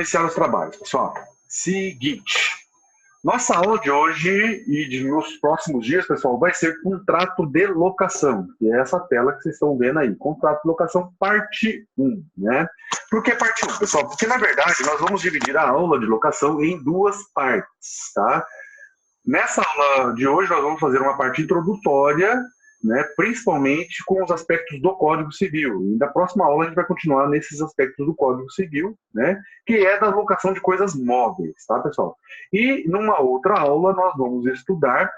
iniciar os trabalhos, pessoal. Seguinte, nossa aula de hoje e nos próximos dias, pessoal, vai ser contrato de locação, que é essa tela que vocês estão vendo aí, contrato de locação parte 1, né? Por que parte 1, pessoal? Porque, na verdade, nós vamos dividir a aula de locação em duas partes, tá? Nessa aula de hoje, nós vamos fazer uma parte introdutória, né, principalmente com os aspectos do Código Civil. E na próxima aula a gente vai continuar nesses aspectos do Código Civil, né, que é da locação de coisas móveis, tá, pessoal? E numa outra aula nós vamos estudar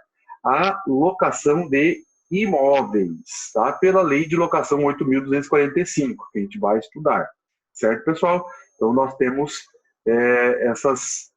a locação de imóveis, tá? Pela Lei de Locação 8.245, que a gente vai estudar, certo, pessoal? Então nós temos essas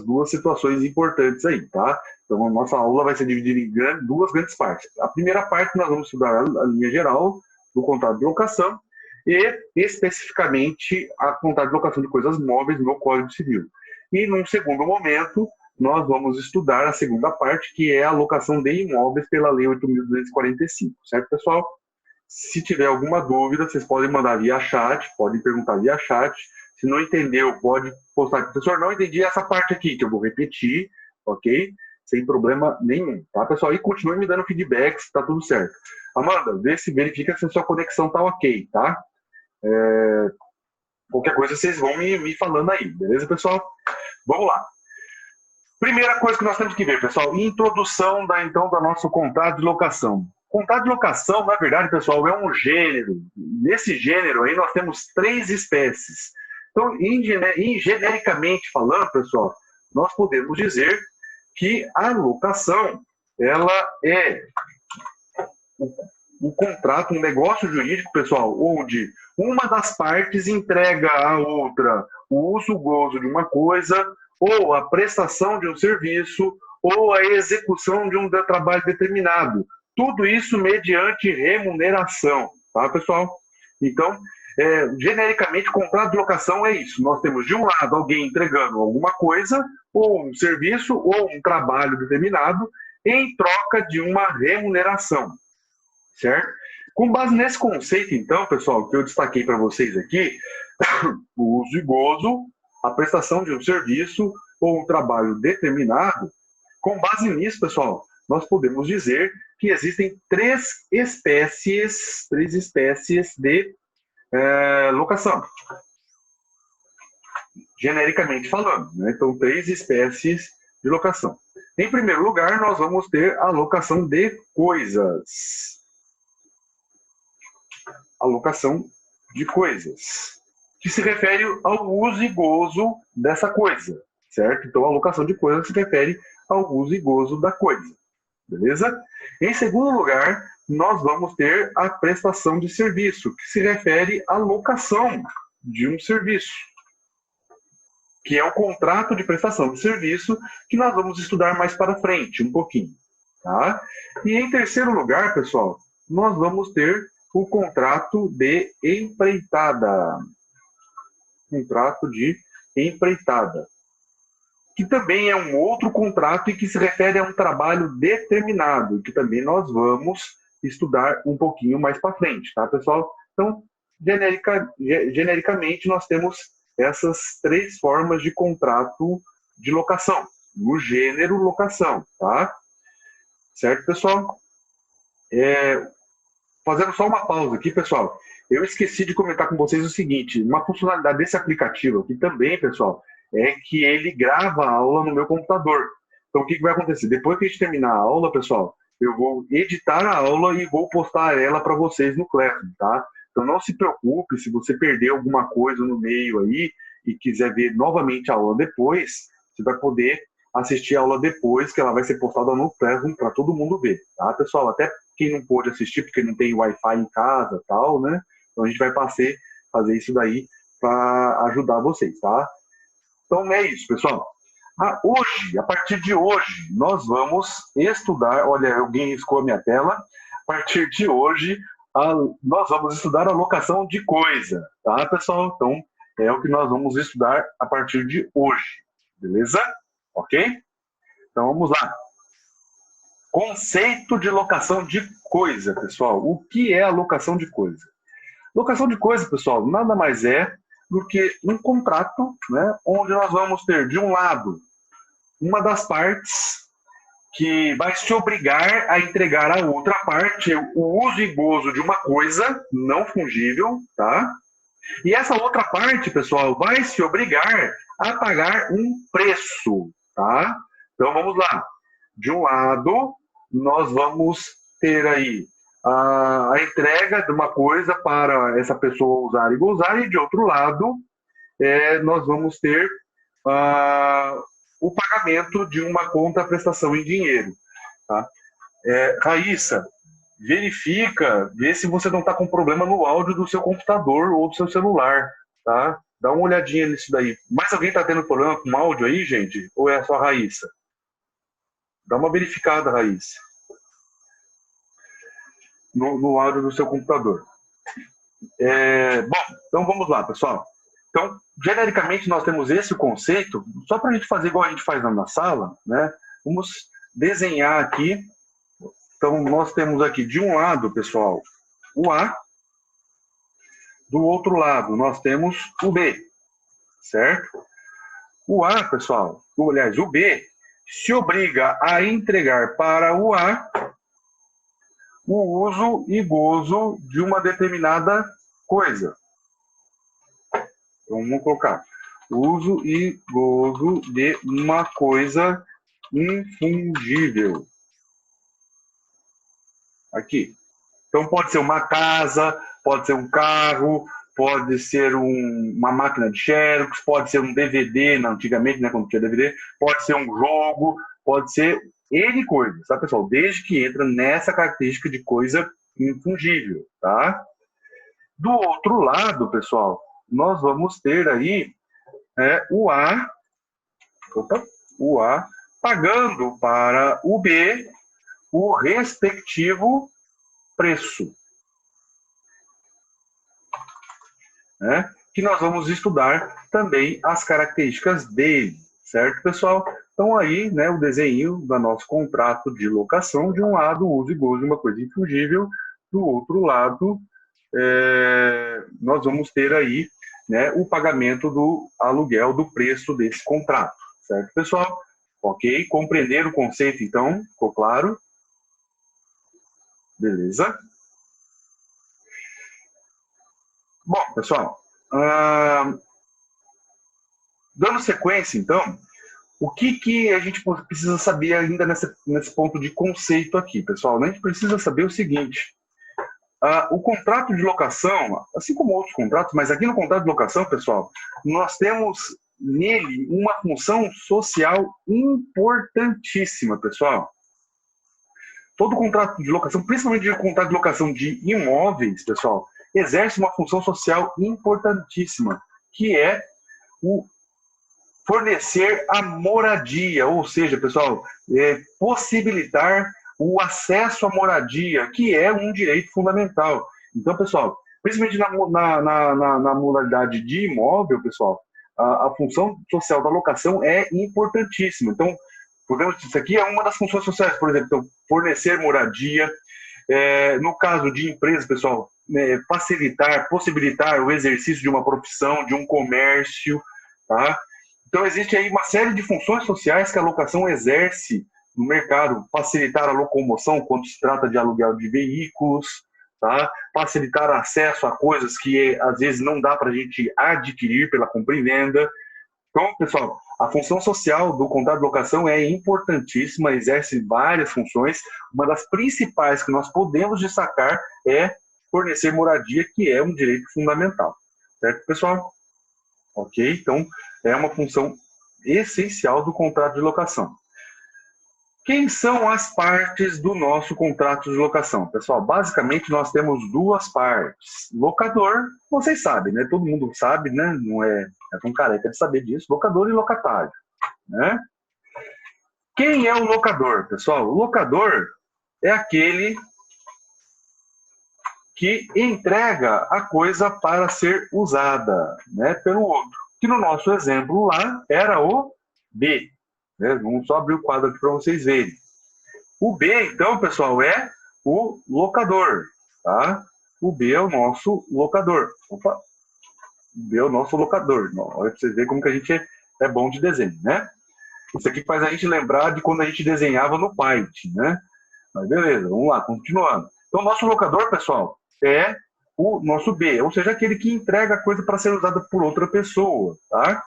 duas situações importantes aí, tá? Então, a nossa aula vai ser dividida em duas grandes partes. A primeira parte, nós vamos estudar a linha geral do contrato de locação e, especificamente, a contrato de locação de coisas móveis no Código Civil. E, num segundo momento, nós vamos estudar a segunda parte, que é a locação de imóveis pela Lei 8.245, certo, pessoal? Se tiver alguma dúvida, vocês podem mandar via chat, podem perguntar via chat. Se não entendeu, pode postar. Professor, não entendi essa parte aqui, que eu vou repetir, ok? Sem problema nenhum, tá, pessoal? E continue me dando feedback se tá tudo certo. Amanda, verifica se a sua conexão tá ok, tá? Qualquer coisa vocês vão me falando aí, beleza, pessoal? Vamos lá. Primeira coisa que nós temos que ver, pessoal, introdução da nosso contrato de locação. Contrato de locação, na verdade, pessoal, é um gênero. Nesse gênero aí nós temos 3 espécies. Então, genericamente falando, pessoal, nós podemos dizer que a locação, ela é um contrato, um negócio jurídico, pessoal, onde uma das partes entrega à outra o uso gozo de uma coisa, ou a prestação de um serviço, ou a execução de um trabalho determinado. Tudo isso mediante remuneração, tá, pessoal? Então, genericamente, contrato de locação é isso. Nós temos, de um lado, alguém entregando alguma coisa, ou um serviço, ou um trabalho determinado, em troca de uma remuneração, certo? Com base nesse conceito, então, pessoal, que eu destaquei para vocês aqui, o uso e gozo, a prestação de um serviço ou um trabalho determinado, com base nisso, pessoal, nós podemos dizer que existem 3 espécies de locação, genericamente falando, né? Então, 3 espécies de locação. Em primeiro lugar, nós vamos ter a locação de coisas. A locação de coisas, que se refere ao uso e gozo dessa coisa, certo? Então, a locação de coisas se refere ao uso e gozo da coisa, beleza? Em segundo lugar, nós vamos ter a prestação de serviço, que se refere à locação de um serviço, que é o contrato de prestação de serviço, que nós vamos estudar mais para frente, um pouquinho, tá? E em terceiro lugar, pessoal, nós vamos ter o contrato de empreitada. Contrato de empreitada, que também é um outro contrato e que se refere a um trabalho determinado, que também nós vamos estudar um pouquinho mais para frente, tá, pessoal? Então, genericamente, nós temos essas 3 formas de contrato de locação, no gênero locação, tá? Certo, pessoal? Fazendo só uma pausa aqui, pessoal, eu esqueci de comentar com vocês o seguinte, uma funcionalidade desse aplicativo aqui também, pessoal, é que ele grava a aula no meu computador. Então, o que vai acontecer? Depois que a gente terminar a aula, pessoal, eu vou editar a aula e vou postar ela para vocês no Classroom, tá? Então, não se preocupe se você perder alguma coisa no meio aí e quiser ver novamente a aula depois, você vai poder assistir a aula depois, que ela vai ser postada no Classroom para todo mundo ver, tá, pessoal? Até quem não pôde assistir, porque não tem Wi-Fi em casa e tal, né? Então, a gente vai fazer isso daí para ajudar vocês, tá? Então, é isso, pessoal. Hoje, a partir de hoje, nós vamos estudar... Olha, alguém riscou a minha tela. A partir de hoje, nós vamos estudar a locação de coisa, tá, pessoal? Então, é o que nós vamos estudar a partir de hoje, beleza? Ok? Então, vamos lá. Conceito de locação de coisa, pessoal. O que é a locação de coisa? Locação de coisa, pessoal, nada mais é do que um contrato, né, onde nós vamos ter, de um lado, uma das partes que vai se obrigar a entregar à outra parte o uso e gozo de uma coisa não fungível, tá? E essa outra parte, pessoal, vai se obrigar a pagar um preço, tá? Então vamos lá. De um lado, nós vamos ter aí a entrega de uma coisa para essa pessoa usar e gozar, e de outro lado, nós vamos ter o pagamento de uma contraprestação em dinheiro. Tá? Raíssa, verifica, vê se você não está com problema no áudio do seu computador ou do seu celular. Tá? Dá uma olhadinha nisso daí. Mais alguém está tendo problema com o áudio aí, gente? Ou é só a Raíssa? Dá uma verificada, Raíssa. No áudio do seu computador. Bom, então vamos lá, pessoal. Então, genericamente, nós temos esse conceito, só para a gente fazer igual a gente faz na sala, né? Vamos desenhar aqui. Então, nós temos aqui, de um lado, pessoal, o A. Do outro lado, nós temos o B, certo? O A, pessoal, aliás, o B, se obriga a entregar para o A o uso e gozo de uma determinada coisa. Então, vamos colocar uso e gozo de uma coisa infungível. Aqui. Então, pode ser uma casa, pode ser um carro, pode ser uma máquina de xerox, pode ser um DVD, antigamente, né, quando tinha DVD, pode ser um jogo, pode ser N coisas, tá, pessoal? Desde que entra nessa característica de coisa infungível, tá? Do outro lado, pessoal, nós vamos ter aí o A pagando para o B o respectivo preço, né? Que nós vamos estudar também as características dele, certo, pessoal? Então aí, né, o desenho do nosso contrato de locação, de um lado, uso e gozo de uma coisa infungível, do outro lado, nós vamos ter aí, né, o pagamento do aluguel do preço desse contrato, certo, pessoal? Ok? Compreender o conceito, então, ficou claro? Beleza? Bom, pessoal, dando sequência, então, o que a gente precisa saber ainda nesse ponto de conceito aqui, pessoal? A gente precisa saber o seguinte: o contrato de locação, assim como outros contratos, mas aqui no contrato de locação, pessoal, nós temos nele uma função social importantíssima, pessoal. Todo contrato de locação, principalmente o contrato de locação de imóveis, pessoal, exerce uma função social importantíssima, que é o fornecer a moradia, ou seja, pessoal, possibilitar o acesso à moradia, que é um direito fundamental. Então, pessoal, principalmente na modalidade de imóvel, pessoal, a função social da locação é importantíssima. Então, isso aqui é uma das funções sociais, por exemplo, então, fornecer moradia. No caso de empresas, pessoal, possibilitar o exercício de uma profissão, de um comércio, tá? Então, existe aí uma série de funções sociais que a locação exerce no mercado: facilitar a locomoção quando se trata de aluguel de veículos, tá? Facilitar acesso a coisas que às vezes não dá para a gente adquirir pela compra e venda. Então, pessoal, a função social do contrato de locação é importantíssima, exerce várias funções. Uma das principais que nós podemos destacar é fornecer moradia, que é um direito fundamental. Certo, pessoal? Ok? Então, é uma função essencial do contrato de locação. Quem são as partes do nosso contrato de locação? Pessoal, basicamente nós temos duas partes. Locador, vocês sabem, né? Todo mundo sabe, né? Não é tão careca de saber disso. Locador e locatário, né? Quem é o locador, pessoal? O locador é aquele que entrega a coisa para ser usada, né, pelo outro. Que no nosso exemplo lá era o B. Né? Vamos só abrir o quadro aqui para vocês verem. O B, então, pessoal, é o locador. Tá? O B é o nosso locador. Opa! ver o nosso locador. Olha para você ver como que a gente é bom de desenho, né? Isso aqui faz a gente lembrar de quando a gente desenhava no Paint, né? Mas beleza, vamos lá, continuando. Então, o nosso locador, pessoal, é o nosso B, ou seja, aquele que entrega a coisa para ser usada por outra pessoa, tá?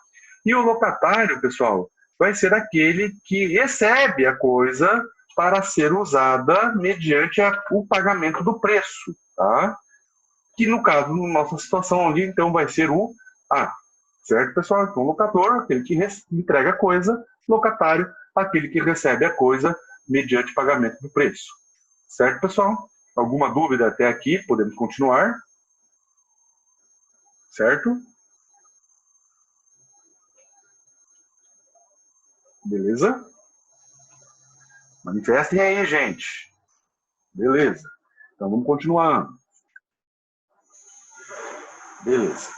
E o locatário, pessoal, vai ser aquele que recebe a coisa para ser usada mediante o pagamento do preço, tá? Que no caso, na nossa situação ali, então vai ser o A, certo, pessoal? Então, locador, aquele que entrega a coisa, locatário, aquele que recebe a coisa mediante pagamento do preço. Certo, pessoal? Alguma dúvida até aqui? Podemos continuar? Certo? Beleza? Manifestem aí, gente. Beleza. Então, vamos continuar. Beleza.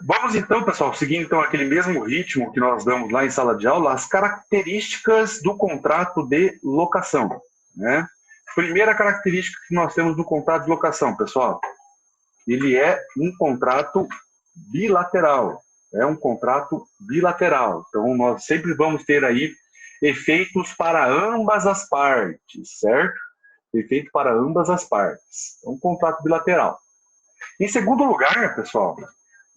Vamos então, pessoal, seguir então aquele mesmo ritmo que nós damos lá em sala de aula, as características do contrato de locação, né? Primeira característica que nós temos do contrato de locação, pessoal, ele é um contrato bilateral, é um contrato bilateral. Então, nós sempre vamos ter aí efeitos para ambas as partes, certo? Efeito para ambas as partes. É um contrato bilateral. Em segundo lugar, pessoal,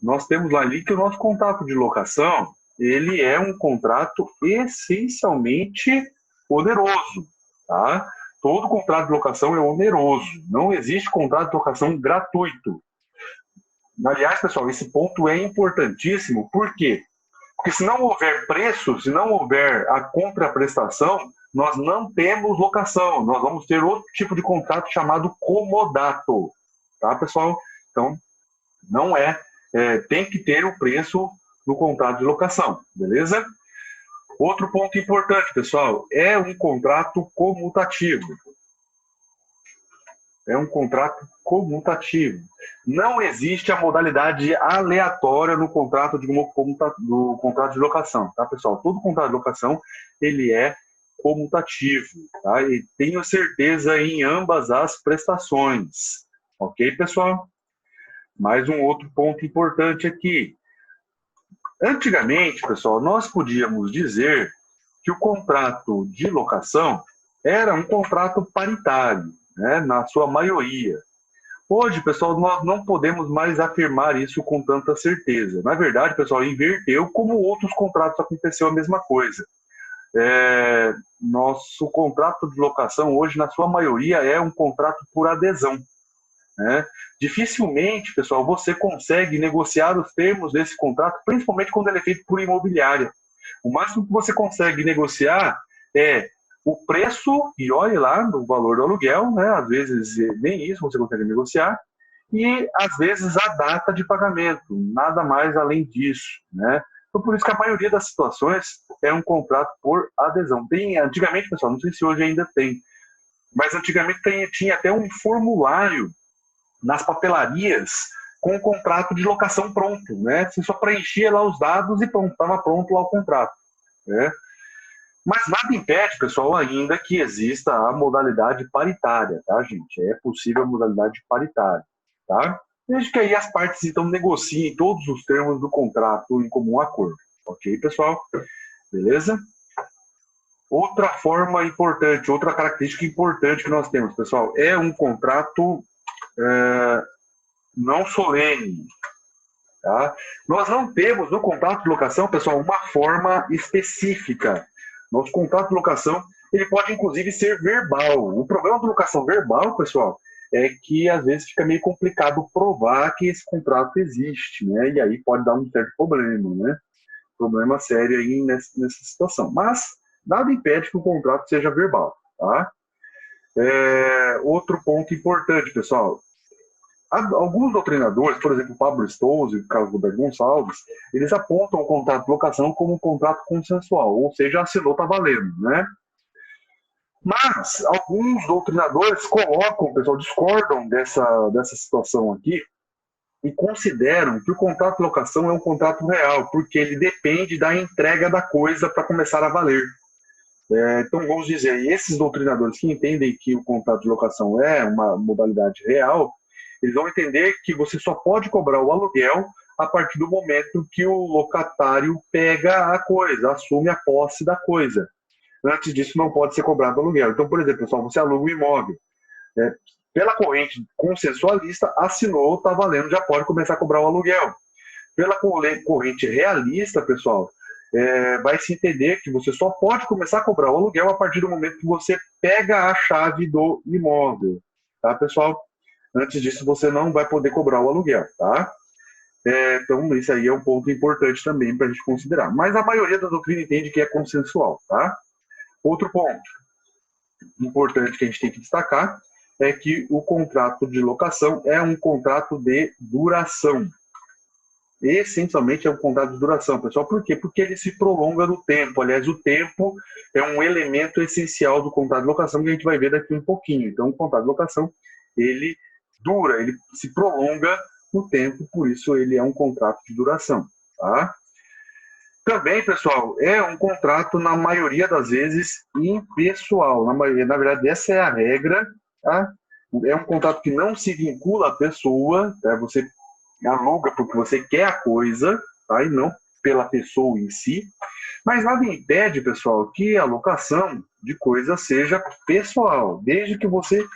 nós temos lá ali que o nosso contrato de locação, ele é um contrato essencialmente oneroso, tá? Todo contrato de locação é oneroso. Não existe contrato de locação gratuito. Aliás, pessoal, esse ponto é importantíssimo. Por quê? Porque se não houver preço, se não houver a contraprestação, nós não temos locação. Nós vamos ter outro tipo de contrato chamado comodato. Tá, pessoal? Então, não tem que ter o preço no contrato de locação, beleza? Outro ponto importante, pessoal, é um contrato comutativo. É um contrato comutativo. Não existe a modalidade aleatória no contrato do contrato de locação, tá, pessoal? Todo contrato de locação, ele é comutativo, tá? E tenho certeza em ambas as prestações. Ok, pessoal? Mais um outro ponto importante aqui. Antigamente, pessoal, nós podíamos dizer que o contrato de locação era um contrato paritário, né, na sua maioria. Hoje, pessoal, nós não podemos mais afirmar isso com tanta certeza. Na verdade, pessoal, inverteu, como outros contratos aconteceu a mesma coisa. Nosso contrato de locação hoje, na sua maioria, é um contrato por adesão, né? Dificilmente, pessoal, você consegue negociar os termos desse contrato, principalmente quando ele é feito por imobiliária. O máximo que você consegue negociar é o preço, e olhe lá, no valor do aluguel, né? Às vezes nem isso você consegue negociar, e às vezes a data de pagamento, nada mais além disso, né? Então, por isso que a maioria das situações é um contrato por adesão. Antigamente, pessoal, não sei se hoje ainda tem, mas antigamente tinha até um formulário nas papelarias com o contrato de locação pronto, né? Você só preenchia lá os dados e pronto, estava pronto lá o contrato, né? Mas nada impede, pessoal, ainda que exista a modalidade paritária, tá, gente? É possível a modalidade paritária, tá? Desde que aí as partes, então, negociem todos os termos do contrato em comum acordo. Ok, pessoal? Beleza? Outra forma importante, outra característica importante que nós temos, pessoal, é um contrato não solene. Tá? Nós não temos no contrato de locação, pessoal, uma forma específica. Nosso contrato de locação, ele pode inclusive ser verbal. O problema da locação verbal, pessoal, é que às vezes fica meio complicado provar que esse contrato existe, né? E aí pode dar um certo problema, né? Problema sério aí nessa situação. Mas nada impede que o contrato seja verbal, tá? Outro ponto importante, pessoal. Alguns doutrinadores, por exemplo, o Pablo Stolze e o Carlos Roberto Gonçalves, eles apontam o contrato de locação como um contrato consensual, ou seja, assinou, está valendo, né? Mas alguns doutrinadores colocam, pessoal, discordam dessa situação aqui e consideram que o contrato de locação é um contrato real, porque ele depende da entrega da coisa para começar a valer. Então, vamos dizer, esses doutrinadores que entendem que o contrato de locação é uma modalidade real, Eles vão entender que você só pode cobrar o aluguel a partir do momento que o locatário pega a coisa, assume a posse da coisa. Antes disso, não pode ser cobrado aluguel. Então, por exemplo, pessoal, você aluga um imóvel, né? Pela corrente consensualista, assinou, está valendo, já pode começar a cobrar o aluguel. Pela corrente realista, pessoal, vai se entender que você só pode começar a cobrar o aluguel a partir do momento que você pega a chave do imóvel. Tá, pessoal? Antes disso, você não vai poder cobrar o aluguel, tá? Então, isso aí é um ponto importante também para a gente considerar. Mas a maioria da doutrina entende que é consensual, tá? Outro ponto importante que a gente tem que destacar é que o contrato de locação é um contrato de duração. Essencialmente é um contrato de duração, pessoal. Por quê? Porque ele se prolonga no tempo. Aliás, o tempo é um elemento essencial do contrato de locação que a gente vai ver daqui um pouquinho. Então, o contrato de locação, ele dura, ele se prolonga no tempo, por isso ele é um contrato de duração, tá? Também, pessoal, é um contrato, na maioria das vezes, impessoal. Na verdade, essa é a regra, tá? É um contrato que não se vincula à pessoa, tá? Você aluga porque você quer a coisa, tá? E não pela pessoa em si. Mas nada impede, pessoal, que a locação de coisa seja pessoal, desde que você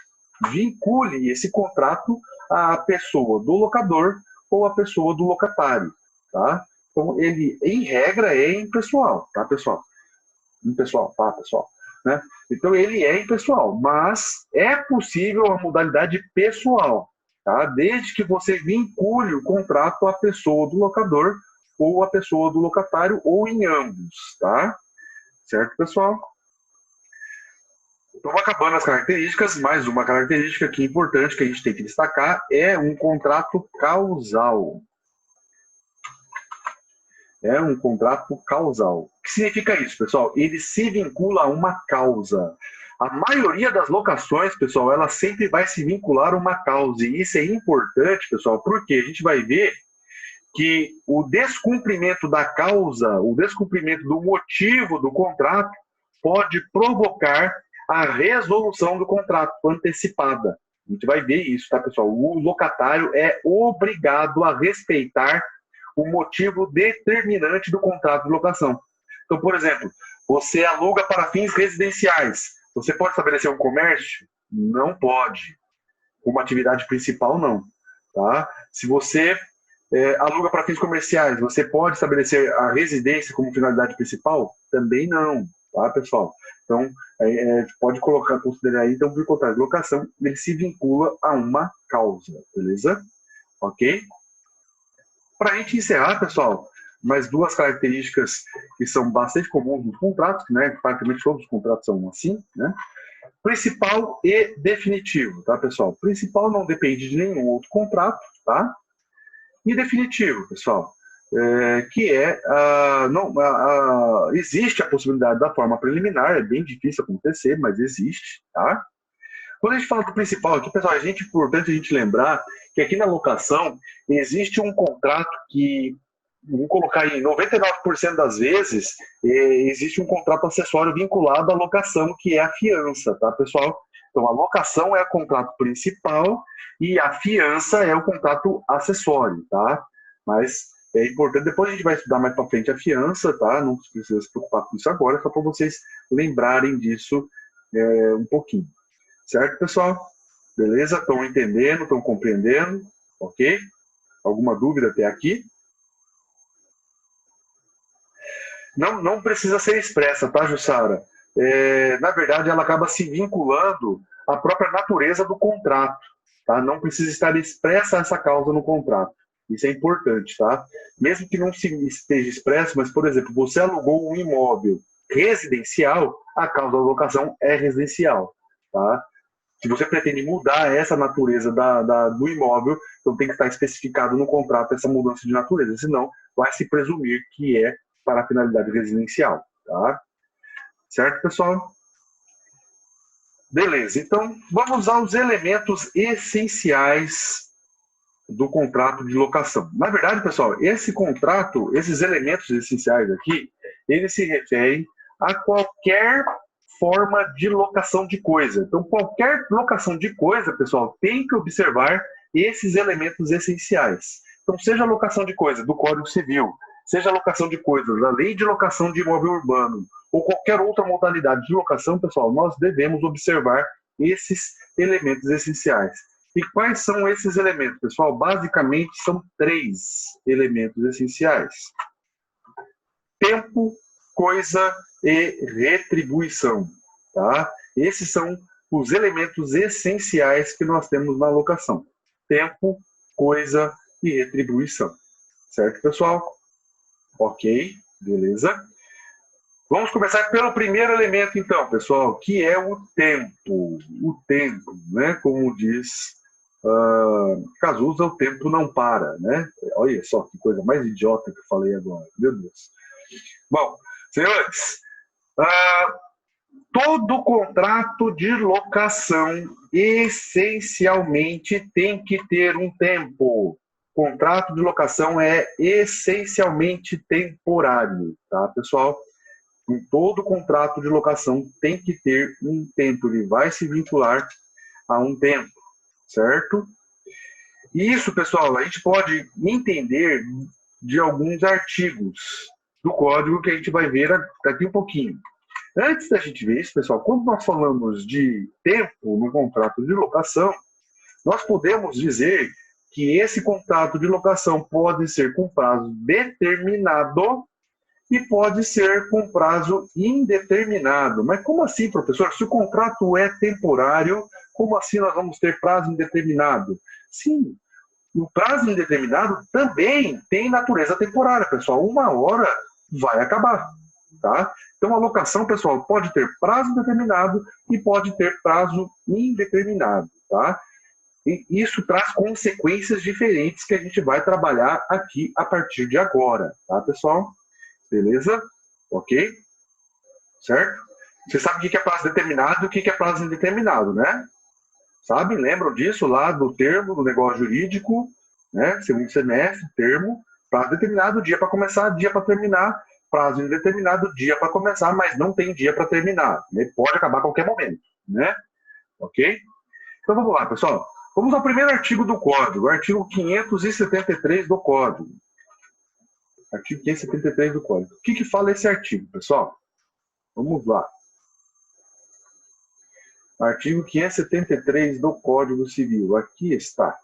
vincule esse contrato à pessoa do locador ou à pessoa do locatário, tá? Então, ele, em regra, é impessoal, tá, pessoal? Impessoal, tá, pessoal? Né? Então, ele é impessoal, mas é possível a modalidade pessoal, tá? Desde que você vincule o contrato à pessoa do locador ou à pessoa do locatário, ou em ambos, tá? Certo, pessoal? Então, acabando as características, mais uma característica aqui importante que a gente tem que destacar é um contrato causal. É um contrato causal. O que significa isso, pessoal? Ele se vincula a uma causa. A maioria das locações, pessoal, ela sempre vai se vincular a uma causa. E isso é importante, pessoal, porque a gente vai ver que o descumprimento da causa, o descumprimento do motivo do contrato, pode provocar a resolução do contrato antecipada. A gente vai ver isso, tá, pessoal? O locatário é obrigado a respeitar o motivo determinante do contrato de locação. Então, por exemplo, você aluga para fins residenciais. Você pode estabelecer um comércio? Não pode. Uma atividade principal, não. Tá? Se você aluga para fins comerciais, você pode estabelecer a residência como finalidade principal? Também não. Tá, pessoal? Então, pode considerar aí, então, por contrato de locação, ele se vincula a uma causa, beleza? Ok? Para a gente encerrar, pessoal, mais duas características que são bastante comuns nos contratos, né? Praticamente todos os contratos são assim, né? Principal e definitivo, tá, pessoal? Principal não depende de nenhum outro contrato, tá? E definitivo, pessoal, existe a possibilidade da forma preliminar, é bem difícil acontecer, mas existe, tá? Quando a gente fala do principal aqui, pessoal, é importante a gente lembrar que aqui na locação existe um contrato que, vamos colocar aí, 99% das vezes, existe um contrato acessório vinculado à locação, que é a fiança, tá, pessoal? Então, a locação é o contrato principal e a fiança é o contrato acessório, tá? Mas é importante, depois a gente vai estudar mais para frente a fiança, tá? Não precisa se preocupar com isso agora, só para vocês lembrarem disso um pouquinho. Certo, pessoal? Beleza? Estão entendendo? Estão compreendendo? Ok? Alguma dúvida até aqui? Não precisa ser expressa, tá, Jussara? Na verdade, ela acaba se vinculando à própria natureza do contrato. Tá? Não precisa estar expressa essa causa no contrato. Isso é importante, tá? Mesmo que não esteja expresso, mas, por exemplo, você alugou um imóvel residencial, a causa da locação é residencial, tá? Se você pretende mudar essa natureza do imóvel, então tem que estar especificado no contrato essa mudança de natureza, senão vai se presumir que é para a finalidade residencial, tá? Certo, pessoal? Beleza, então vamos aos elementos essenciais do contrato de locação. Na verdade, pessoal, esse contrato, esses elementos essenciais aqui, eles se referem a qualquer forma de locação de coisa. Então, qualquer locação de coisa, pessoal, tem que observar esses elementos essenciais. Então, seja a locação de coisas do Código Civil, seja a locação de coisas da Lei de Locação de Imóvel Urbano, ou qualquer outra modalidade de locação, pessoal, nós devemos observar esses elementos essenciais. E quais são esses elementos, pessoal? Basicamente, são 3 elementos essenciais: tempo, coisa e retribuição. Tá? Esses são os elementos essenciais que nós temos na locação: tempo, coisa e retribuição. Certo, pessoal? Ok, beleza. Vamos começar pelo primeiro elemento, então, pessoal, que é o tempo. O tempo, né? Como diz Cazuza, o tempo não para, né? Olha só que coisa mais idiota que eu falei agora, meu Deus. Bom, senhores, todo contrato de locação essencialmente tem que ter um tempo. Contrato de locação é essencialmente temporário, tá, pessoal? Em todo contrato de locação tem que ter um tempo, ele vai se vincular a um tempo, certo? E isso, pessoal, a gente pode entender de alguns artigos do código que a gente vai ver daqui um pouquinho. Antes da gente ver isso, pessoal, quando nós falamos de tempo no contrato de locação, nós podemos dizer que esse contrato de locação pode ser com prazo determinado e pode ser com prazo indeterminado. Mas como assim, professor? Se o contrato é temporário, como assim nós vamos ter prazo indeterminado? Sim, o prazo indeterminado também tem natureza temporária, pessoal. Uma hora vai acabar, tá? Então, a locação, pessoal, pode ter prazo determinado e pode ter prazo indeterminado, tá? E isso traz consequências diferentes que a gente vai trabalhar aqui a partir de agora, tá, pessoal? Beleza? Ok? Certo? Você sabe o que é prazo determinado e o que é prazo indeterminado, né? Sabe? Lembram disso lá do termo, do negócio jurídico, né? Segundo semestre, termo, prazo determinado, dia para começar, dia para terminar, prazo indeterminado, dia para começar, mas não tem dia para terminar. Ele pode acabar a qualquer momento, né? Ok? Então vamos lá, pessoal. Vamos ao primeiro artigo do Código, o artigo 573 do Código. Artigo 573 do Código. O que fala esse artigo, pessoal? Vamos lá. Artigo 573 do Código Civil. Aqui está.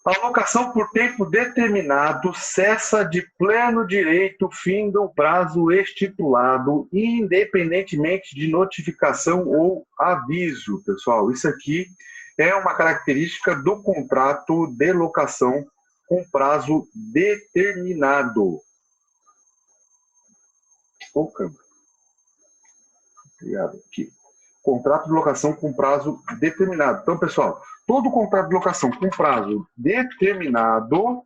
A locação por tempo determinado cessa de pleno direito fim do prazo estipulado, independentemente de notificação ou aviso. Pessoal, isso aqui é uma característica do contrato de locação com prazo determinado. Obrigado. Aqui. Contrato de locação com prazo determinado. Então, pessoal, todo contrato de locação com prazo determinado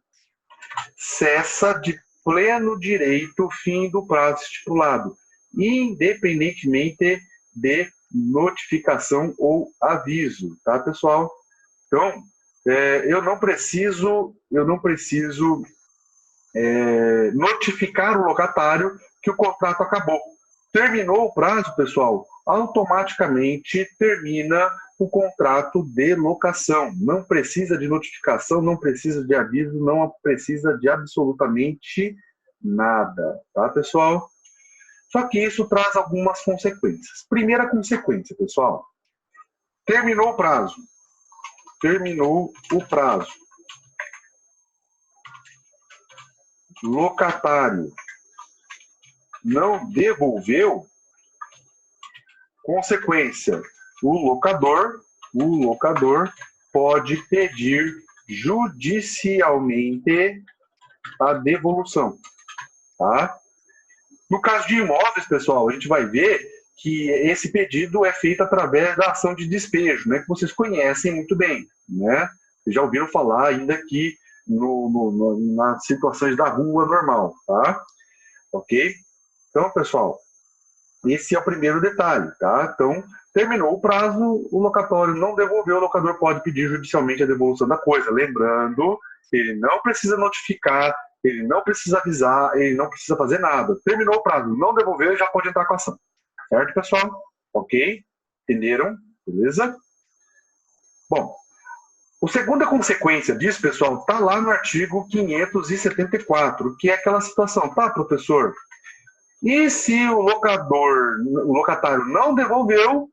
cessa de pleno direito fim do prazo estipulado, independentemente de notificação ou aviso, tá, pessoal? Então, eu não preciso notificar o locatário que o contrato acabou. Terminou o prazo, pessoal, automaticamente termina o contrato de locação. Não precisa de notificação, não precisa de aviso, não precisa de absolutamente nada, tá, pessoal? Só que isso traz algumas consequências. Primeira consequência, pessoal. Terminou o prazo. Terminou o prazo. Locatário não devolveu. Consequência, o locador pode pedir judicialmente a devolução, tá? No caso de imóveis, pessoal, a gente vai ver que esse pedido é feito através da ação de despejo, né, que vocês conhecem muito bem, né? Vocês já ouviram falar ainda aqui nas situações da rua normal, tá? Ok? Então, pessoal, esse é o primeiro detalhe, tá? Então, terminou o prazo, o locatório não devolveu, o locador pode pedir judicialmente a devolução da coisa. Lembrando, ele não precisa notificar, ele não precisa avisar, ele não precisa fazer nada. Terminou o prazo, não devolveu, já pode entrar com a ação. Certo, pessoal? Ok? Entenderam? Beleza? Bom, A segunda consequência disso, pessoal, está lá no artigo 574, que é aquela situação, tá, professor? E se o locatário não devolveu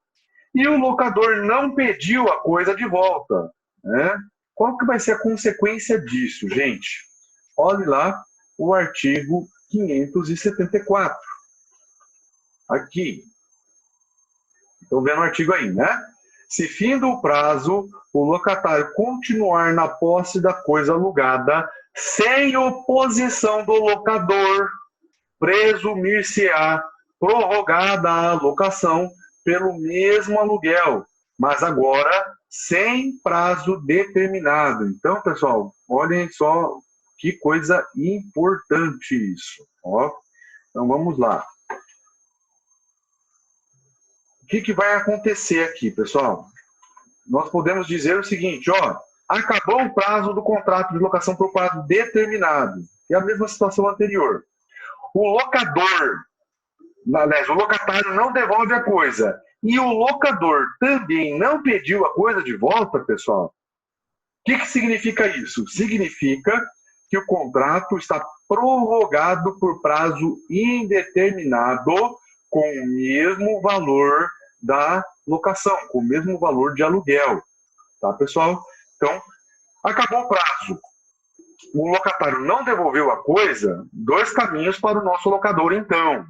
e o locador não pediu a coisa de volta, né? Qual que vai ser a consequência disso, gente? Olhe lá o artigo 574. Aqui. Estão vendo o artigo aí, né? Se findo o prazo, o locatário continuar na posse da coisa alugada, sem oposição do locador, presumir-se-á prorrogada a locação pelo mesmo aluguel, mas agora sem prazo determinado. Então, pessoal, olhem só que coisa importante isso. Ó. Então, vamos lá. O que vai acontecer aqui, pessoal? Nós podemos dizer o seguinte, ó, acabou o prazo do contrato de locação por prazo determinado, que é a mesma situação anterior. O locador, aliás, o locatário não devolve a coisa e o locador também não pediu a coisa de volta, pessoal. O que significa isso? Significa que o contrato está prorrogado por prazo indeterminado com o mesmo valor da locação, com o mesmo valor de aluguel. Tá, pessoal? Então, acabou o prazo. O locatário não devolveu a coisa, dois caminhos para o nosso locador, então.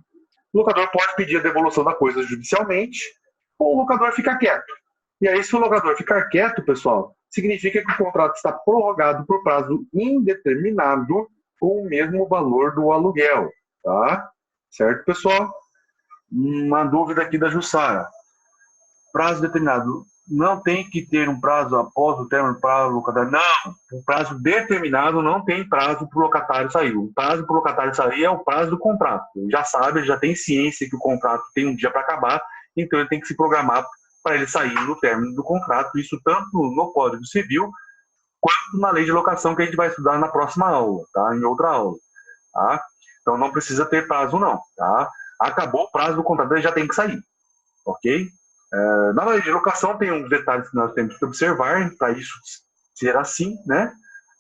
O locador pode pedir a devolução da coisa judicialmente, ou o locador fica quieto. E aí, se o locador ficar quieto, pessoal, significa que o contrato está prorrogado por prazo indeterminado com o mesmo valor do aluguel. Tá? Certo, pessoal? Uma dúvida aqui da Jussara. Prazo determinado. Não tem que ter um prazo após o término do prazo do locatário. Não, o prazo determinado não tem prazo para o locatário sair. O prazo para o locatário sair é o prazo do contrato. Ele já sabe, ele já tem ciência que o contrato tem um dia para acabar, então ele tem que se programar para ele sair no término do contrato. Isso tanto no Código Civil quanto na lei de locação que a gente vai estudar na próxima aula, tá? Em outra aula. Tá? Então não precisa ter prazo não. Tá? Acabou o prazo do contrato, ele já tem que sair. Ok? Na lei de locação tem uns detalhes que nós temos que observar para isso ser assim, né?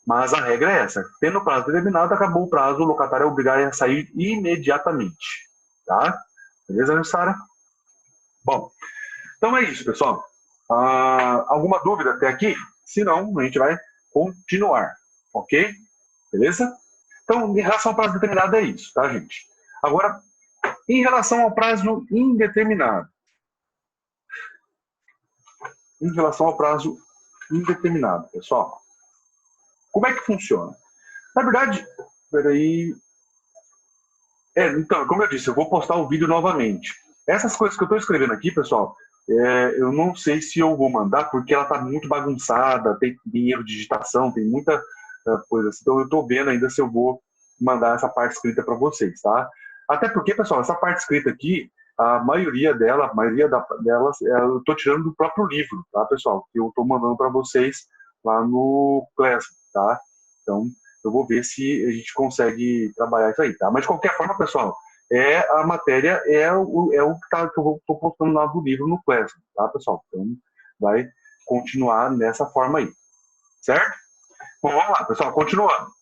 Mas a regra é essa. Tendo prazo determinado, acabou o prazo, o locatário é obrigado a sair imediatamente. Tá? Beleza, Sara? Bom, então é isso, pessoal. Alguma dúvida até aqui? Se não, a gente vai continuar. Ok? Beleza? Então, em relação ao prazo determinado é isso, tá, gente? Agora, em relação ao prazo indeterminado. Em relação ao prazo indeterminado, pessoal. Como é que funciona? Na verdade, peraí. Então, como eu disse, eu vou postar o vídeo novamente. Essas coisas que eu estou escrevendo aqui, pessoal, eu não sei se eu vou mandar, porque ela está muito bagunçada, tem erro de digitação, tem muita coisa assim. Então, eu estou vendo ainda se eu vou mandar essa parte escrita para vocês, tá? Até porque, pessoal, essa parte escrita aqui, a maioria delas, eu estou tirando do próprio livro, tá, pessoal? Que eu estou mandando para vocês lá no Classroom, tá? Então, eu vou ver se a gente consegue trabalhar isso aí, tá? Mas, de qualquer forma, pessoal, a matéria é o que eu estou postando lá do livro no Classroom, tá, pessoal? Então, vai continuar nessa forma aí, certo? Bom, vamos lá, pessoal, continuando.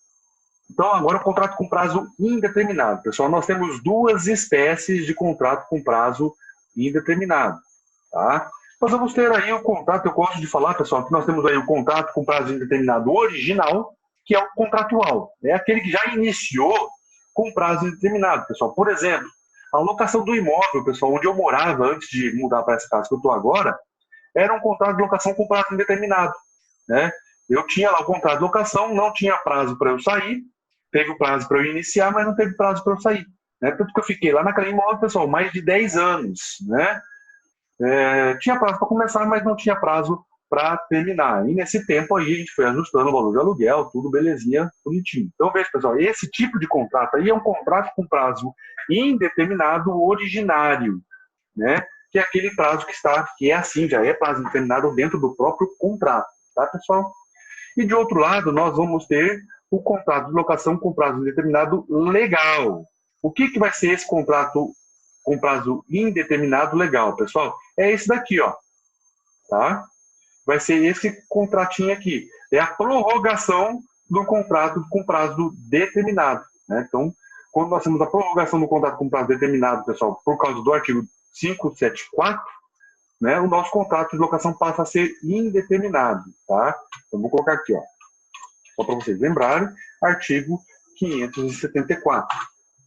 Então, agora o contrato com prazo indeterminado. Pessoal, nós temos duas espécies de contrato com prazo indeterminado. Tá? Nós vamos ter aí o contrato, eu gosto de falar, pessoal, que nós temos aí o contrato com prazo indeterminado original, que é o contratual. É aquele que já iniciou com prazo indeterminado, pessoal. Por exemplo, a locação do imóvel, pessoal, onde eu morava antes de mudar para essa casa que eu estou agora, era um contrato de locação com prazo indeterminado. Né? Eu tinha lá o contrato de locação, não tinha prazo para eu sair, teve o prazo para eu iniciar, mas não teve prazo para eu sair. Né? Tanto que eu fiquei lá naquele imóvel, pessoal, mais de 10 anos. Né? Tinha prazo para começar, mas não tinha prazo para terminar. E nesse tempo aí a gente foi ajustando o valor de aluguel, tudo belezinha, bonitinho. Então veja, pessoal, esse tipo de contrato aí é um contrato com prazo indeterminado originário, né? Que é aquele prazo que é assim, já é prazo indeterminado dentro do próprio contrato, tá, pessoal? E de outro lado, nós vamos ter o contrato de locação com prazo indeterminado legal. O que vai ser esse contrato com prazo indeterminado legal, pessoal? É esse daqui, ó. Tá? vai ser esse contratinho aqui. É a prorrogação do contrato com prazo determinado, né? Então, quando nós temos a prorrogação do contrato com prazo determinado, pessoal, por causa do artigo 574, né, o nosso contrato de locação passa a ser indeterminado, tá? Então, vou colocar aqui, ó, só para vocês lembrarem, artigo 574,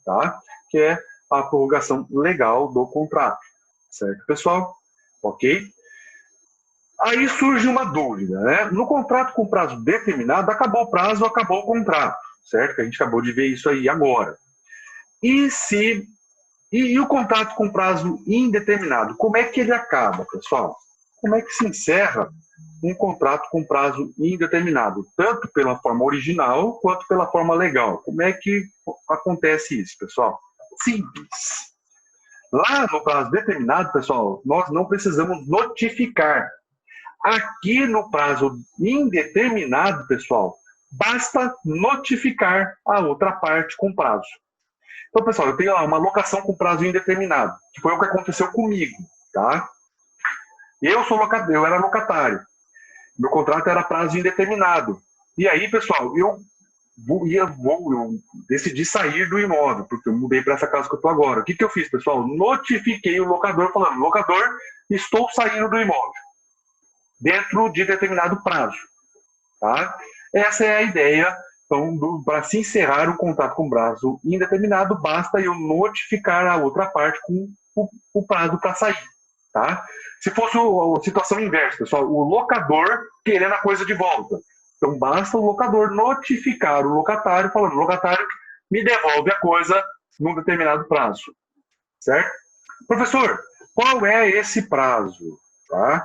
tá? Que é a prorrogação legal do contrato, certo, pessoal? Ok? Aí surge uma dúvida, né? No contrato com prazo determinado, acabou o prazo, acabou o contrato, certo? Que a gente acabou de ver isso aí agora. E o contrato com prazo indeterminado, como é que ele acaba, pessoal? Como é que se encerra um contrato com prazo indeterminado, tanto pela forma original quanto pela forma legal? Como é que acontece isso, pessoal? Simples. Lá no prazo determinado, pessoal, nós não precisamos notificar. Aqui no prazo indeterminado, pessoal, basta notificar a outra parte com prazo. Então, pessoal, eu tenho lá uma locação com prazo indeterminado, que foi o que aconteceu comigo, tá? Eu era locatário. Meu contrato era prazo indeterminado. E aí, pessoal, eu decidi sair do imóvel, porque eu mudei para essa casa que eu estou agora. O que eu fiz, pessoal? Notifiquei o locador falando, locador, estou saindo do imóvel, dentro de determinado prazo, tá? Essa é a ideia. Então, para se encerrar um contrato com prazo indeterminado, basta eu notificar a outra parte com o prazo para sair, tá? Se fosse a situação inversa, pessoal, o locador querendo a coisa de volta. Então, basta o locador notificar o locatário, falando, locatário, me devolve a coisa num determinado prazo, certo? Professor, qual é esse prazo? Tá?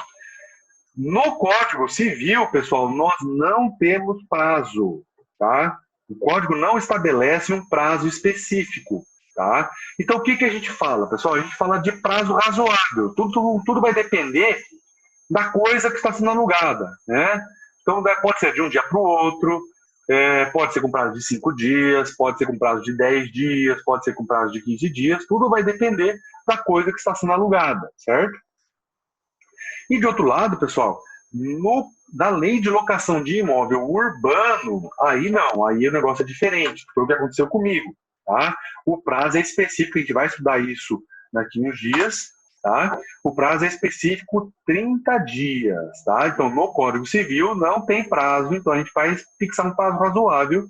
No Código Civil, pessoal, nós não temos prazo, tá? O Código não estabelece um prazo específico, tá? Então, o que a gente fala, pessoal? A gente fala de prazo razoável. Tudo vai depender da coisa que está sendo alugada, né? Então, pode ser de um dia para o outro, pode ser com prazo de 5 dias, pode ser com prazo de 10 dias, pode ser com prazo de 15 dias, tudo vai depender da coisa que está sendo alugada, certo? E de outro lado, pessoal, da lei de locação de imóvel urbano, aí não, aí o negócio é diferente, foi o que aconteceu comigo, tá? O prazo é específico, a gente vai estudar isso daqui uns dias, tá? O prazo é específico 30 dias, tá? Então, no Código Civil não tem prazo, então a gente vai fixar um prazo razoável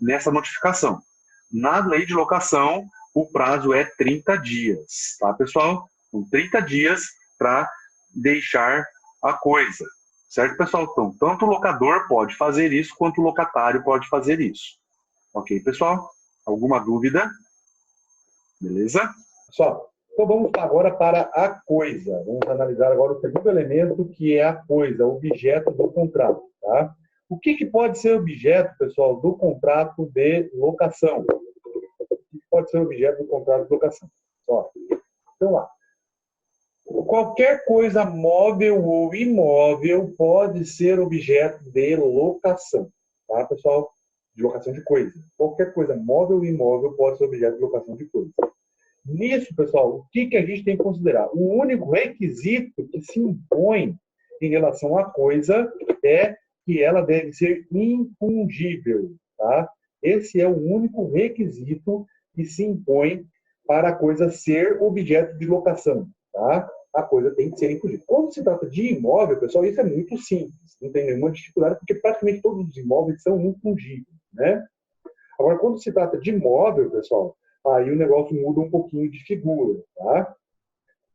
nessa notificação. Na lei de locação, o prazo é 30 dias, tá, pessoal? São 30 dias para deixar a coisa, certo, pessoal? Então, tanto o locador pode fazer isso, quanto o locatário pode fazer isso. Ok, pessoal? Alguma dúvida? Beleza? Pessoal, então vamos agora para a coisa. Vamos analisar agora o segundo elemento, que é a coisa, o objeto do contrato, tá? O que pode ser objeto, pessoal, do contrato de locação? O que pode ser objeto do contrato de locação? Ó, então lá. Qualquer coisa móvel ou imóvel pode ser objeto de locação, tá, pessoal? De locação de coisa. Qualquer coisa móvel ou imóvel pode ser objeto de locação de coisa. Nisso, pessoal, o que a gente tem que considerar? O único requisito que se impõe em relação à coisa é que ela deve ser infungível, tá? Esse é o único requisito que se impõe para a coisa ser objeto de locação, tá? A coisa tem que ser infungível. Quando se trata de imóvel, pessoal, isso é muito simples, não tem nenhuma dificuldade, porque praticamente todos os imóveis são infungíveis, né? Agora, quando se trata de imóvel, pessoal, aí o negócio muda um pouquinho de figura, tá?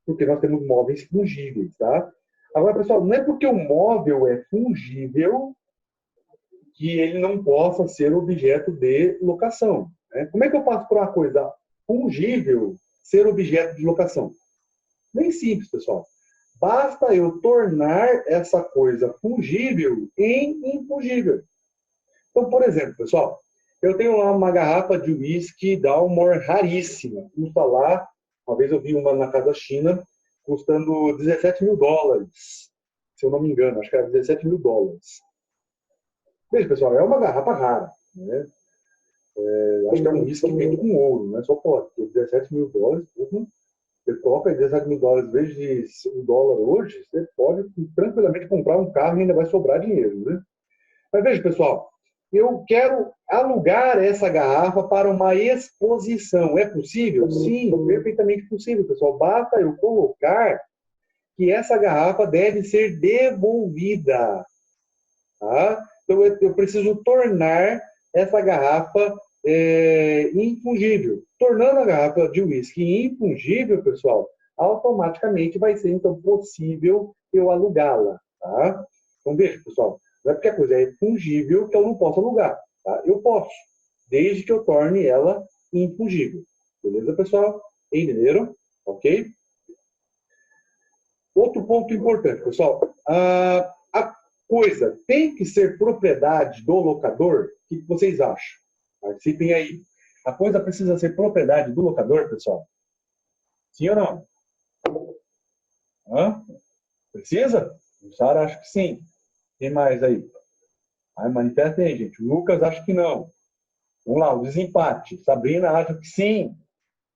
Porque nós temos móveis fungíveis, tá? Agora, pessoal, não é porque o móvel é fungível que ele não possa ser objeto de locação, né? Como é que eu passo por uma coisa fungível ser objeto de locação? Bem simples, pessoal. Basta eu tornar essa coisa fungível em infungível. Então, por exemplo, pessoal, eu tenho lá uma garrafa de whisky Dalmor raríssima. Custa lá, uma vez eu vi uma na Casa China, custando $17.000. Se eu não me engano, acho que era $17.000. Veja, pessoal, é uma garrafa rara, né? Acho que é um whisky feito com ouro, não é só pó. $17.000, Você coloca aí 17 mil dólares vezes o dólar hoje, você pode tranquilamente comprar um carro e ainda vai sobrar dinheiro, né? Mas veja, pessoal, eu quero alugar essa garrafa para uma exposição. É possível? Sim, perfeitamente possível, pessoal. Basta eu colocar que essa garrafa deve ser devolvida. Tá? Então, eu preciso tornar essa garrafa infungível. Tornando a garrafa de uísque infungível, pessoal, automaticamente vai ser, então, possível eu alugá-la. Tá? Então, veja, pessoal, não é porque a coisa é fungível que eu não posso alugar. Tá? Eu posso, desde que eu torne ela infungível. Beleza, pessoal? Entenderam? Ok? Outro ponto importante, pessoal. A coisa tem que ser propriedade do locador? O que vocês acham? Participem aí. A coisa precisa ser propriedade do locador, pessoal? Sim ou não? Hã? Precisa? O Sara acha que sim. Quem mais aí? Manifestem aí, gente. O Lucas acha que não. Vamos lá, o desempate. Sabrina acha que sim.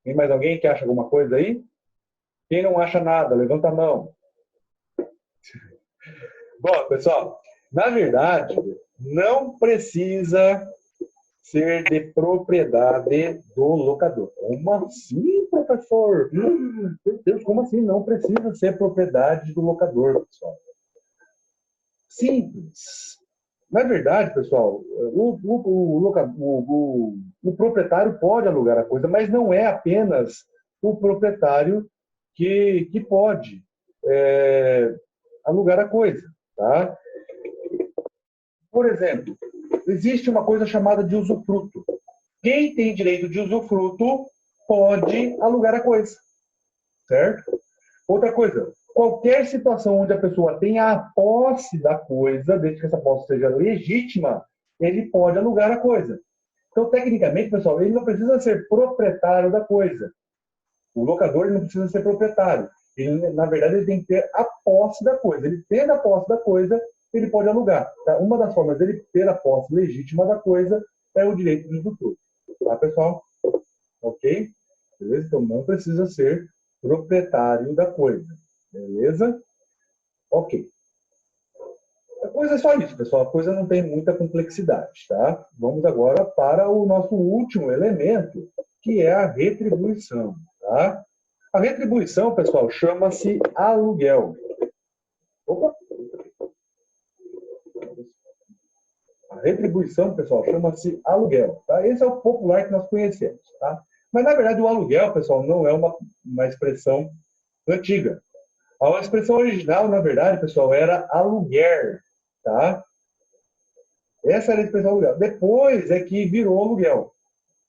Tem mais alguém que acha alguma coisa aí? Quem não acha nada, levanta a mão. Bom, pessoal, na verdade, não precisa ser de propriedade do locador. Como assim, professor? Meu Deus, como assim? Não precisa ser propriedade do locador, pessoal. Simples. Na verdade, pessoal, o proprietário pode alugar a coisa, mas não é apenas o proprietário que pode alugar a coisa. Tá? Por exemplo, existe uma coisa chamada de usufruto. Quem tem direito de usufruto pode alugar a coisa. Certo? Outra coisa, qualquer situação onde a pessoa tenha a posse da coisa, desde que essa posse seja legítima, ele pode alugar a coisa. Então, tecnicamente, pessoal, ele não precisa ser proprietário da coisa. O locador ele não precisa ser proprietário. Ele, na verdade, ele tem que ter a posse da coisa. Ele tendo a posse da coisa, ele pode alugar. Tá? Uma das formas dele ter a posse legítima da coisa é o direito de usufruto. Tá, pessoal? Ok? Beleza? Então, não precisa ser proprietário da coisa. Beleza? Ok. A coisa é só isso, pessoal. A coisa não tem muita complexidade, tá? Vamos agora para o nosso último elemento, que é a retribuição, tá? A retribuição, pessoal, chama-se aluguel. Opa! A retribuição, pessoal, chama-se aluguel, tá? Esse é o popular que nós conhecemos, tá? Mas, na verdade, o aluguel, pessoal, não é uma expressão antiga. A expressão original, na verdade, pessoal, era aluguer, tá? Essa era a expressão aluguel. Depois é que virou aluguel,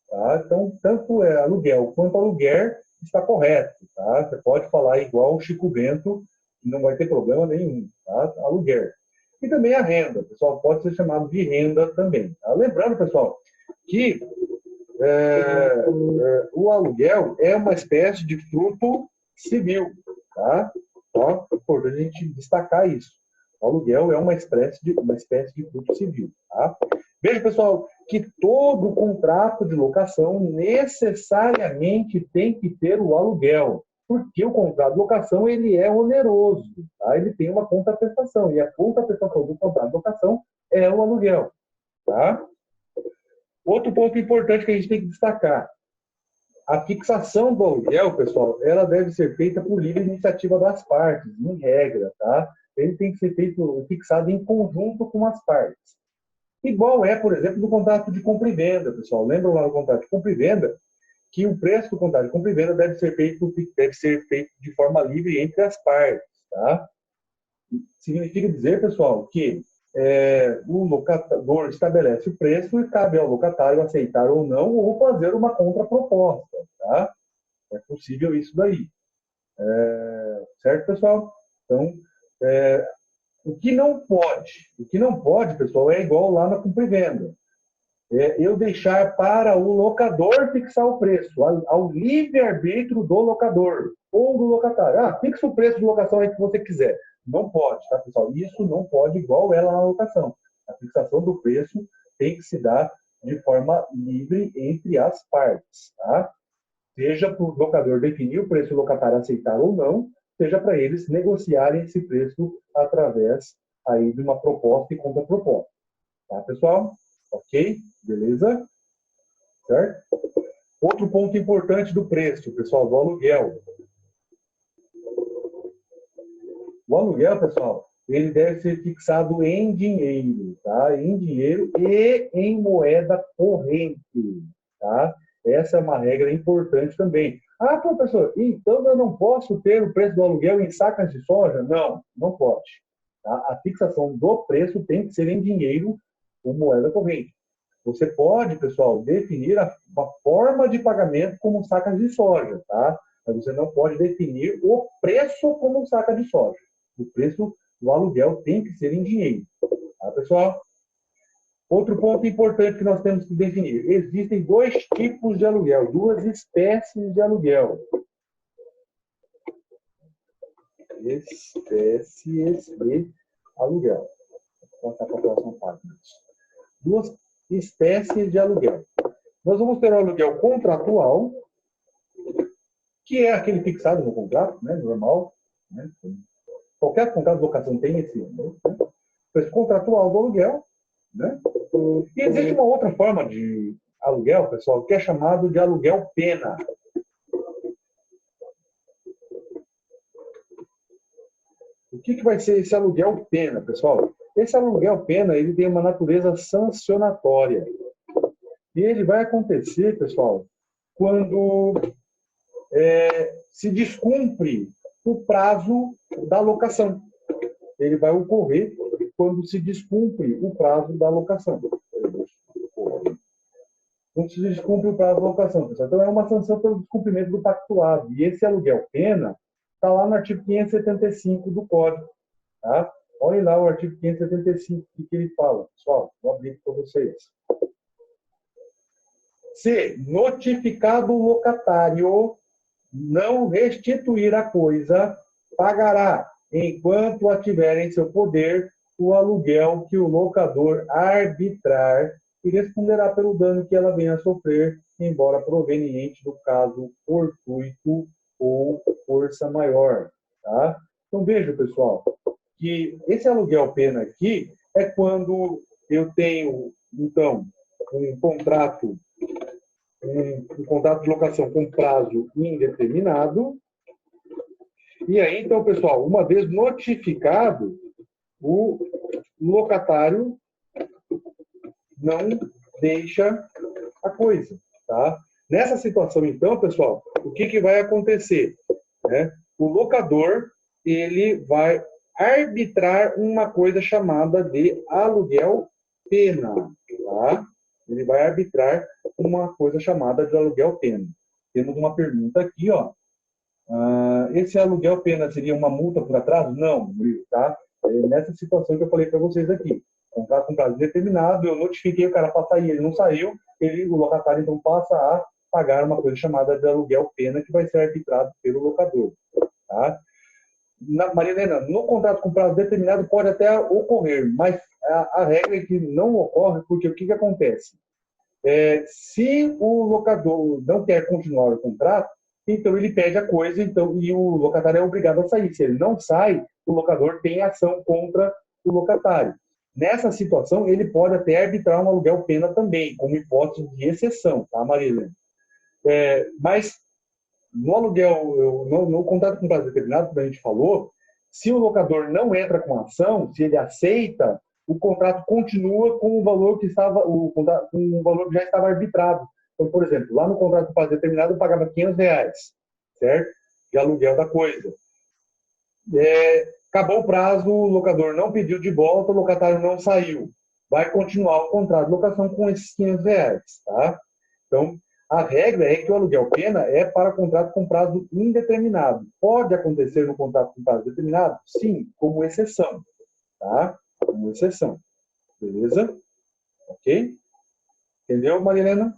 tá? Então, tanto aluguel quanto aluguer está correto, tá? Você pode falar igual o Chico Bento, não vai ter problema nenhum, tá? Aluguer. E também a renda, pessoal, pode ser chamado de renda também. Tá? Lembrando, pessoal, que o aluguel é uma espécie de fruto civil, tá? Então, é importante a gente destacar isso. O aluguel é uma espécie de fruto civil, tá? Veja, pessoal, que todo contrato de locação necessariamente tem que ter o aluguel, porque o contrato de locação ele é oneroso, tá? Ele tem uma contraprestação, e a contraprestação do contrato de locação é o aluguel, tá? Outro ponto importante que a gente tem que destacar, a fixação do aluguel, pessoal, ela deve ser feita por livre iniciativa das partes, em regra, tá? Ele tem que ser fixado em conjunto com as partes. Igual por exemplo, no contrato de compra e venda, pessoal. Lembram lá no contrato de compra e venda que o preço do contrato de compra e venda deve ser feito de forma livre entre as partes, tá? Significa dizer, pessoal, que o locador estabelece o preço e cabe ao locatário aceitar ou não ou fazer uma contraproposta, tá? É possível isso daí. Certo, pessoal? Então, o que não pode, pessoal, é igual lá na compra e venda. Eu deixar para o locador fixar o preço, ao livre-arbítrio do locador ou do locatário. Fixa o preço de locação aí que você quiser. Não pode, tá, pessoal? Isso não pode igual ela na locação. A fixação do preço tem que se dar de forma livre entre as partes, tá? seja para o locador definir o preço do locatário aceitar ou não, seja para eles negociarem esse preço através aí de uma proposta e contraproposta. Tá, pessoal? Ok? Beleza? Certo? Outro ponto importante do preço, pessoal, do aluguel. O aluguel, pessoal, ele deve ser fixado em dinheiro, tá? Em dinheiro e em moeda corrente, tá? Essa é uma regra importante também. Ah, professor, então eu não posso ter o preço do aluguel em sacas de soja? Não, não pode. Tá? A fixação do preço tem que ser em dinheiro ou moeda corrente. Você pode, pessoal, definir uma forma de pagamento como sacas de soja, tá? Mas você não pode definir o preço como saca de soja. O preço do aluguel tem que ser em dinheiro, tá, pessoal? Outro ponto importante que nós temos que definir. Existem dois tipos de aluguel, duas espécies de aluguel. Espécies de aluguel. Vou passar para a próxima página. Duas espécies de aluguel. Nós vamos ter o aluguel contratual, que é aquele fixado no contrato, né, normal. Né? Qualquer contrato de locação tem esse, né? Preço contratual do aluguel. Né? E existe uma outra forma de aluguel, pessoal, que é chamado de aluguel pena. O que vai ser esse aluguel pena, pessoal? Esse aluguel pena, ele tem uma natureza sancionatória. E ele vai acontecer, pessoal, quando se descumpre o prazo da locação. Ele vai ocorrer quando se descumpre o prazo da locação. Quando se descumpre o prazo da locação, pessoal. Então, é uma sanção pelo descumprimento do pactuado. E esse aluguel pena está lá no artigo 575 do Código. Tá? Olhem lá o artigo 575, o que ele fala. Pessoal, vou abrir para vocês. Se notificado o locatário não restituir a coisa, pagará, enquanto a tiver em seu poder, o aluguel que o locador arbitrar e responderá pelo dano que ela venha a sofrer, embora proveniente do caso fortuito ou força maior. Tá? Então, veja, pessoal, que esse aluguel pena aqui é quando eu tenho, então, um contrato de locação com prazo indeterminado. E aí, então, pessoal, uma vez notificado, o locatário não deixa a coisa, tá? Nessa situação, então, pessoal, o que vai acontecer? Né? O locador, ele vai arbitrar uma coisa chamada de aluguel pena, tá? Ele vai arbitrar uma coisa chamada de aluguel pena. Temos uma pergunta aqui, ó. Esse aluguel pena seria uma multa por atraso? Não, Murilo, tá? É nessa situação que eu falei para vocês aqui. Contrato com prazo determinado, eu notifiquei o cara para sair, ele não saiu, o locatário então passa a pagar uma coisa chamada de aluguel pena, que vai ser arbitrado pelo locador. Tá? Maria Helena, no contrato com prazo determinado pode até ocorrer, mas a regra é que não ocorre, porque o que acontece? Se o locador não quer continuar o contrato, então ele pede a coisa, então, e o locatário é obrigado a sair. Se ele não sai, o locador tem ação contra o locatário. Nessa situação, ele pode até arbitrar um aluguel pena também, como hipótese de exceção, tá, Marília? Mas no aluguel, no contrato com prazo determinado, como a gente falou, se o locador não entra com a ação, se ele aceita, o contrato continua com o valor que estava, com o valor que já estava arbitrado. Então, por exemplo, lá no contrato com prazo determinado, eu pagava R$500, certo? De aluguel da coisa. Acabou o prazo, o locador não pediu de volta, o locatário não saiu. Vai continuar o contrato de locação com esses R$500, tá? Então, a regra é que o aluguel pena é para contrato com prazo indeterminado. Pode acontecer no contrato com prazo determinado? Sim, como exceção, tá? Como exceção. Beleza? Ok? Entendeu, Marilena?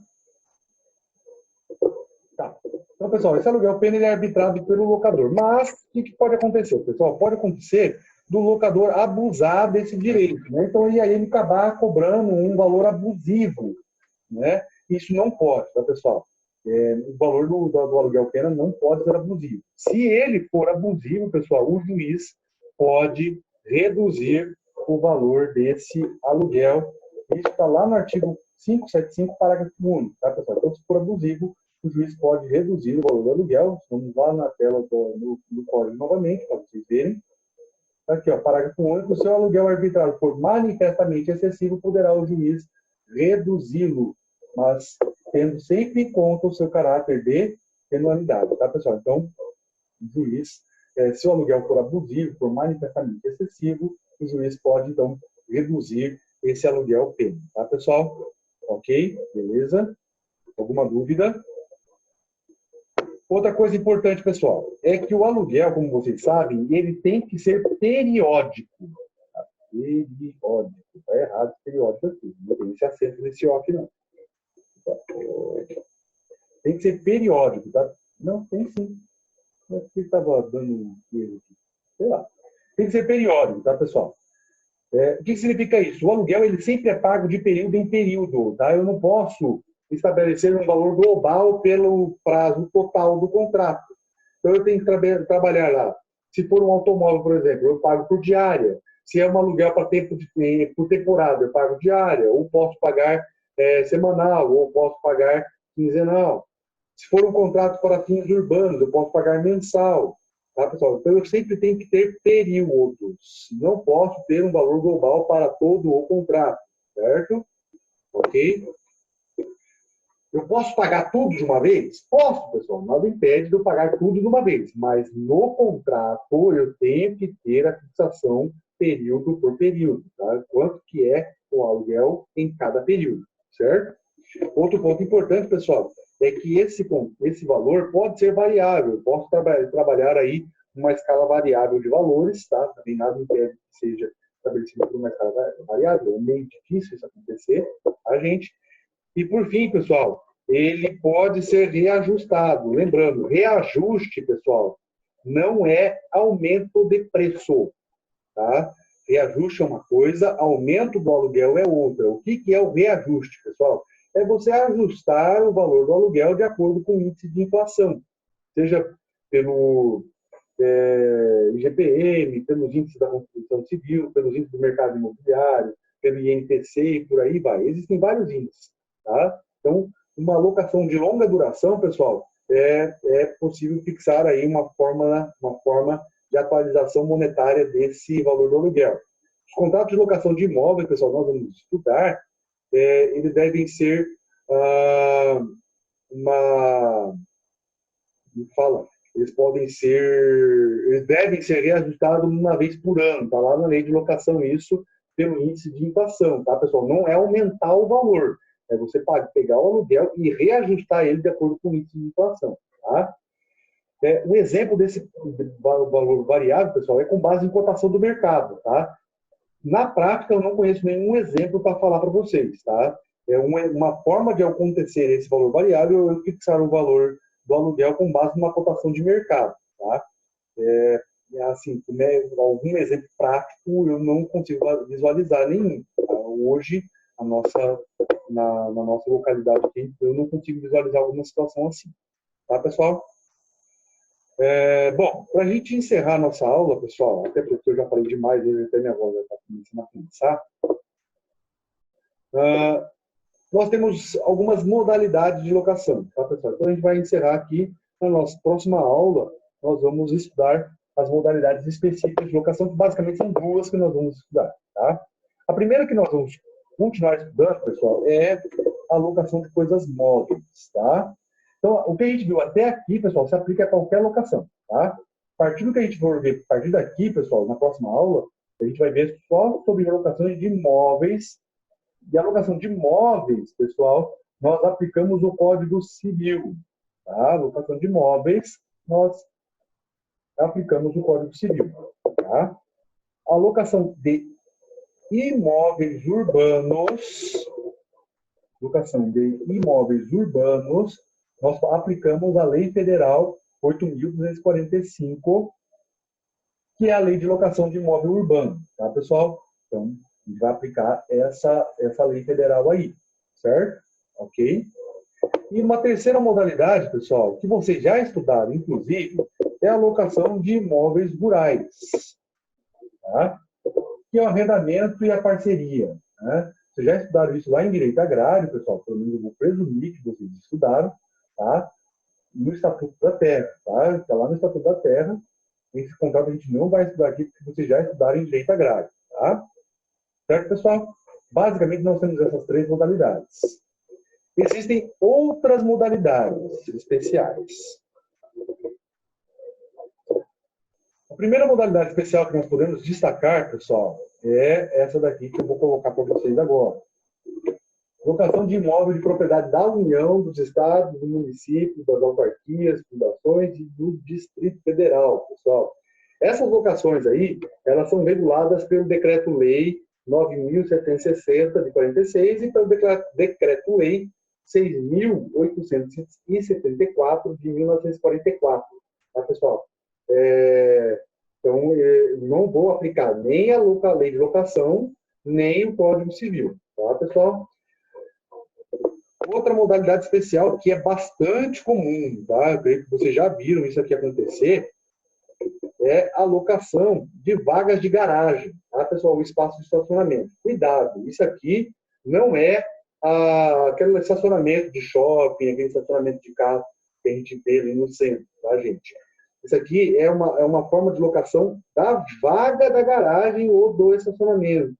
Tá. Então, pessoal, esse aluguel pena ele é arbitrado pelo locador. Mas, o que pode acontecer, pessoal? Pode acontecer do locador abusar desse direito, né? Então, e aí ele acabar cobrando um valor abusivo, né? Isso não pode, tá, pessoal? o valor do aluguel pena não pode ser abusivo. Se ele for abusivo, pessoal, o juiz pode reduzir o valor desse aluguel. Isso está lá no artigo 575, parágrafo único, tá, pessoal? Então, se for abusivo, o juiz pode reduzir o valor do aluguel. Vamos lá na tela do código novamente, para vocês verem. Aqui, ó, parágrafo único. Se o aluguel arbitrário for manifestamente excessivo, poderá o juiz reduzi-lo, mas tendo sempre em conta o seu caráter de penalidade, tá, pessoal? Então, o juiz, se o aluguel for abusivo, for manifestamente excessivo, o juiz pode, então, reduzir esse aluguel pena, tá, pessoal? Ok? Beleza? Alguma dúvida? Outra coisa importante, pessoal, é que o aluguel, como vocês sabem, ele tem que ser periódico. Tá? Periódico. Está errado esse periódico aqui. Não tem esse acento nesse O aqui, não. Tem que ser periódico, tá? Não, tem sim. Por que estava dando um erro aqui? Sei lá. Tem que ser periódico, tá, pessoal? O que significa isso? O aluguel, ele sempre é pago de período em período, tá? Eu não posso estabelecer um valor global pelo prazo total do contrato. Então, eu tenho que trabalhar lá. Se for um automóvel, por exemplo, eu pago por diária. Se é um aluguel para por temporada, eu pago diária. Ou posso pagar semanal, ou posso pagar quinzenal. Se for um contrato para fins urbanos, eu posso pagar mensal. Tá, pessoal? Então, eu sempre tenho que ter períodos. Não posso ter um valor global para todo o contrato. Certo? Ok? Eu posso pagar tudo de uma vez? Posso, pessoal. Nada impede de eu pagar tudo de uma vez. Mas no contrato eu tenho que ter a fixação período por período. Tá? Quanto que é o aluguel em cada período. Certo? Outro ponto importante, pessoal, é que esse valor pode ser variável. Eu posso trabalhar aí uma escala variável de valores. Tá? Também nada impede que seja estabelecido por uma escala variável. É meio difícil isso acontecer. A gente... E, por fim, pessoal, ele pode ser reajustado. Lembrando, reajuste, pessoal, não é aumento de preço. Tá? Reajuste é uma coisa, aumento do aluguel é outra. O que é o reajuste, pessoal? É você ajustar o valor do aluguel de acordo com o índice de inflação. Seja pelo IGPM, pelos índices da construção civil, pelos índices do mercado imobiliário, pelo INPC e por aí vai. Existem vários índices. Tá? Então, uma alocação de longa duração, pessoal, é possível fixar aí uma forma de atualização monetária desse valor do aluguel. Os contratos de locação de imóveis, pessoal, nós vamos estudar, eles devem ser eles devem ser reajustados uma vez por ano, tá lá na lei de locação isso, pelo índice de inflação, tá, pessoal? Não é aumentar o valor. Você pode pegar o aluguel e reajustar ele de acordo com o índice de inflação. Tá? Um exemplo desse valor variável, pessoal, é com base em cotação do mercado. Tá? Na prática, eu não conheço nenhum exemplo para falar para vocês. Tá? Uma forma de acontecer esse valor variável é eu fixar o valor do aluguel com base numa cotação de mercado. Tá? Assim, algum exemplo prático eu não consigo visualizar nenhum. Tá? Hoje, na nossa localidade aqui, eu não consigo visualizar alguma situação assim. Tá, pessoal? Bom, para a gente encerrar a nossa aula, pessoal, até porque eu já falei demais, hoje até minha voz já está começando a cansar, nós temos algumas modalidades de locação, tá, pessoal? Então, a gente vai encerrar aqui, na nossa próxima aula, nós vamos estudar as modalidades específicas de locação, que basicamente são duas que nós vamos estudar, tá? A primeira que nós vamos continuar estudando, pessoal, é a locação de coisas móveis, tá? Então, o que a gente viu até aqui, pessoal, se aplica a qualquer locação, tá? A partir do que a gente for ver, a partir daqui, pessoal, na próxima aula, a gente vai ver só sobre locações de imóveis. E a locação de imóveis, pessoal, nós aplicamos o Código Civil, tá? A locação de imóveis, nós aplicamos o Código Civil, tá? A locação de imóveis urbanos, nós aplicamos a Lei Federal 8.245, que é a Lei de Locação de Imóvel Urbano, tá, pessoal? Então, a gente vai aplicar essa lei federal aí, certo? Ok? E uma terceira modalidade, pessoal, que vocês já estudaram, inclusive, é a locação de imóveis rurais, tá? Que é o arrendamento e a parceria, né? Vocês já estudaram isso lá em Direito Agrário, pessoal, pelo menos eu vou presumir que vocês estudaram, tá? No Estatuto da Terra, tá? Está lá no Estatuto da Terra. Esse contrato a gente não vai estudar aqui, porque vocês já estudaram em Direito Agrário, tá? Certo, pessoal? Basicamente, nós temos essas três modalidades. Existem outras modalidades especiais. A primeira modalidade especial que nós podemos destacar, pessoal, é essa daqui que eu vou colocar para vocês agora. Locação de imóvel de propriedade da União, dos Estados, do município, das autarquias, fundações e do Distrito Federal, pessoal. Essas locações aí, elas são reguladas pelo Decreto-Lei 9.760, de 46, e pelo Decreto-Lei 6.874, de 1944. Tá, pessoal? Então, não vou aplicar nem a lei de locação, nem o Código Civil. Tá, pessoal? Outra modalidade especial que é bastante comum, tá? Eu creio que vocês já viram isso aqui acontecer, é a locação de vagas de garagem, tá, pessoal? O espaço de estacionamento. Cuidado, isso aqui não é aquele estacionamento de shopping, aquele estacionamento de carro que a gente vê ali no centro, tá, gente? Isso aqui é uma forma de locação da vaga da garagem ou do estacionamento,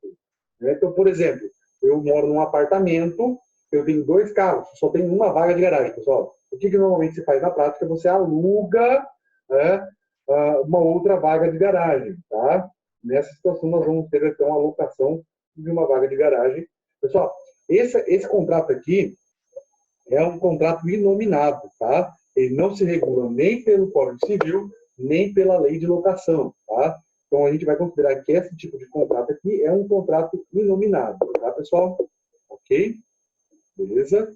né? Então, por exemplo, eu moro num apartamento, eu tenho 2 carros, só tenho uma vaga de garagem, pessoal. O que normalmente se faz na prática? Você aluga, né, uma outra vaga de garagem, tá? Nessa situação, nós vamos ter, então, a alocação de uma vaga de garagem. Pessoal, esse contrato aqui é um contrato inominado, tá? Ele não se regula nem pelo Código Civil, nem pela lei de locação, tá? Então, a gente vai considerar que esse tipo de contrato aqui é um contrato inominado, tá, pessoal? Ok? Beleza?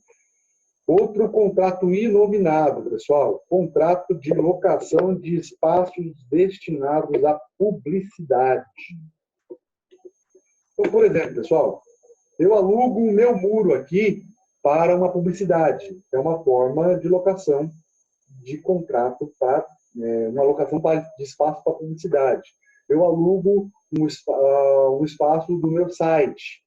Outro contrato inominado, pessoal. Contrato de locação de espaços destinados à publicidade. Então, por exemplo, pessoal, eu alugo o meu muro aqui para uma publicidade. É uma forma de locação de contrato para uma locação de espaço para publicidade. Eu alugo um espaço do meu site,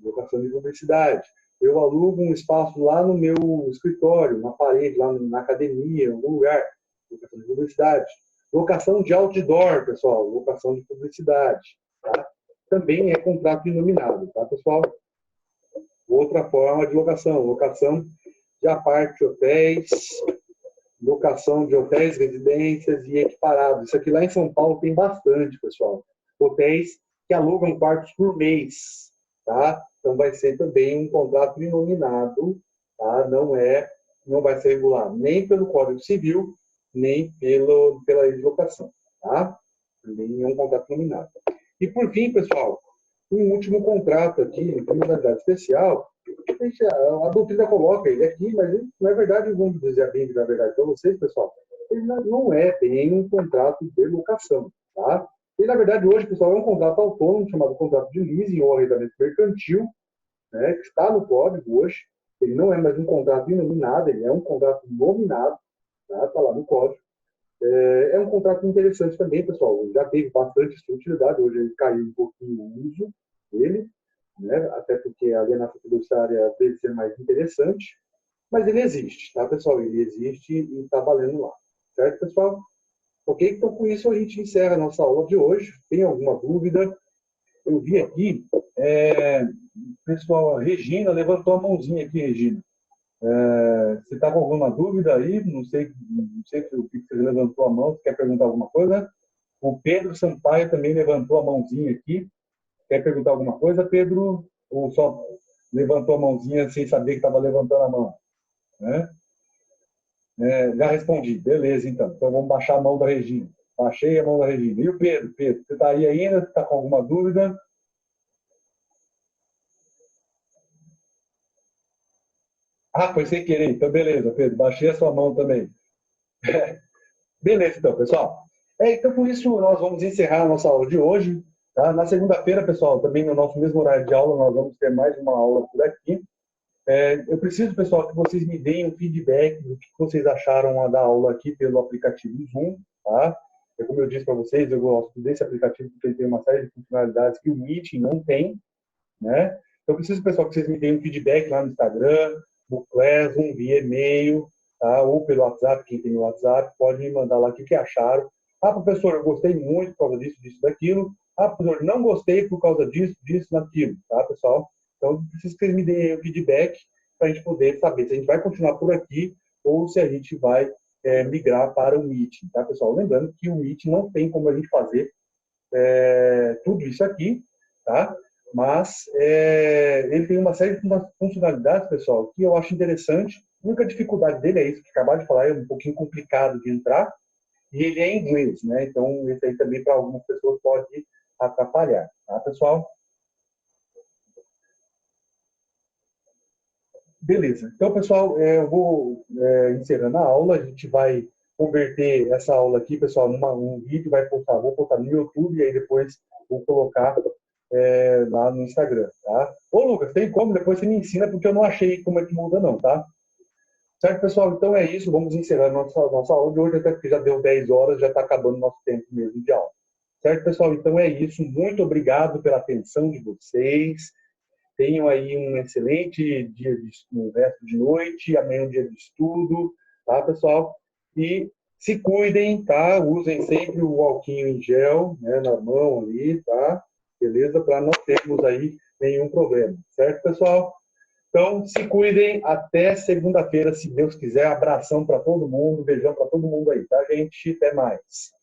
locação de publicidade. Eu alugo um espaço lá no meu escritório, na parede, lá na academia, em algum lugar, locação de publicidade. Locação de outdoor, pessoal, locação de publicidade, tá? Também é contrato inominado, tá, pessoal? Outra forma de locação de aparte hotéis, locação de hotéis, residências e equiparados. Isso aqui lá em São Paulo tem bastante, pessoal. Hotéis que alugam quartos por mês, tá? Então vai ser também um contrato inominado, tá? Não vai ser regulado nem pelo Código Civil, nem pela lei de locação, tá? Também é um contrato inominado. E por fim, pessoal, um último contrato aqui, de modalidade especial, a doutrina coloca ele aqui, mas ele, na verdade, vamos dizer bem na verdade para vocês, pessoal, ele não é bem um contrato de locação, tá? E, na verdade, hoje, pessoal, é um contrato autônomo, chamado contrato de leasing ou arrendamento mercantil, né, que está no código hoje. Ele não é mais um contrato inominado, ele é um contrato nominado, tá? Está lá no código. É um contrato interessante também, pessoal. Ele já teve bastante utilidade, hoje ele caiu um pouquinho o uso dele, né? Até porque a alienação fiduciária deve ser mais interessante, mas ele existe, tá, pessoal? Ele existe e está valendo lá, certo, pessoal? Ok? Então, com isso, a gente encerra a nossa aula de hoje. Tem alguma dúvida? Eu vi aqui, pessoal, a Regina levantou a mãozinha aqui, Regina. Você está com alguma dúvida aí? Não sei o que você levantou a mão. Você quer perguntar alguma coisa? O Pedro Sampaio também levantou a mãozinha aqui. Quer perguntar alguma coisa, Pedro? Ou só levantou a mãozinha sem saber que estava levantando a mão? Né? Já respondi. Beleza, então. Então vamos baixar a mão da Regina. Baixei a mão da Regina. E o Pedro? Pedro, você está aí ainda? Está com alguma dúvida? Ah, foi sem querer. Então, beleza, Pedro. Baixei a sua mão também. Beleza, então, pessoal. Então, com isso, nós vamos encerrar a nossa aula de hoje. Tá? Na segunda-feira, pessoal, também no nosso mesmo horário de aula, nós vamos ter mais uma aula por aqui. Eu preciso, pessoal, que vocês me deem um feedback do que vocês acharam da aula aqui pelo aplicativo Zoom, tá? Como eu disse para vocês, eu gosto desse aplicativo porque ele tem uma série de funcionalidades que o Meeting não tem, né? Então, eu preciso, pessoal, que vocês me deem um feedback lá no Instagram, no Classroom, via e-mail, tá? Ou pelo WhatsApp, quem tem o WhatsApp, pode me mandar lá o que acharam. Ah, professor, eu gostei muito por causa disso, disso, daquilo. Ah, professor, não gostei por causa disso, disso, daquilo, tá, pessoal? Então, eu preciso que vocês me deem o feedback para a gente poder saber se a gente vai continuar por aqui ou se a gente vai migrar para o Meeting, tá, pessoal? Lembrando que o Meeting não tem como a gente fazer tudo isso aqui, tá? Mas ele tem uma série de funcionalidades, pessoal, que eu acho interessante. A única dificuldade dele é isso que acabaram de falar, é um pouquinho complicado de entrar, e ele é em inglês, né? Então, esse aí também para algumas pessoas pode atrapalhar, tá, pessoal? Beleza. Então, pessoal, eu vou encerrando a aula. A gente vai converter essa aula aqui, pessoal, num vídeo, vou postar no YouTube e aí depois vou colocar lá no Instagram, tá? Ô, Lucas, tem como? Depois você me ensina, porque eu não achei como é que muda, não, tá? Certo, pessoal? Então é isso. Vamos encerrar nossa aula de hoje, até porque já deu 10 horas, já está acabando o nosso tempo mesmo de aula. Certo, pessoal? Então é isso. Muito obrigado pela atenção de vocês. Tenham aí um excelente dia no resto de noite, amanhã é um dia de estudo, tá, pessoal? E se cuidem, tá? Usem sempre o álcool em gel, né, na mão ali, tá? Beleza? Para não termos aí nenhum problema, certo, pessoal? Então, se cuidem até segunda-feira, se Deus quiser. Abração para todo mundo, beijão para todo mundo aí, tá, gente? Até mais.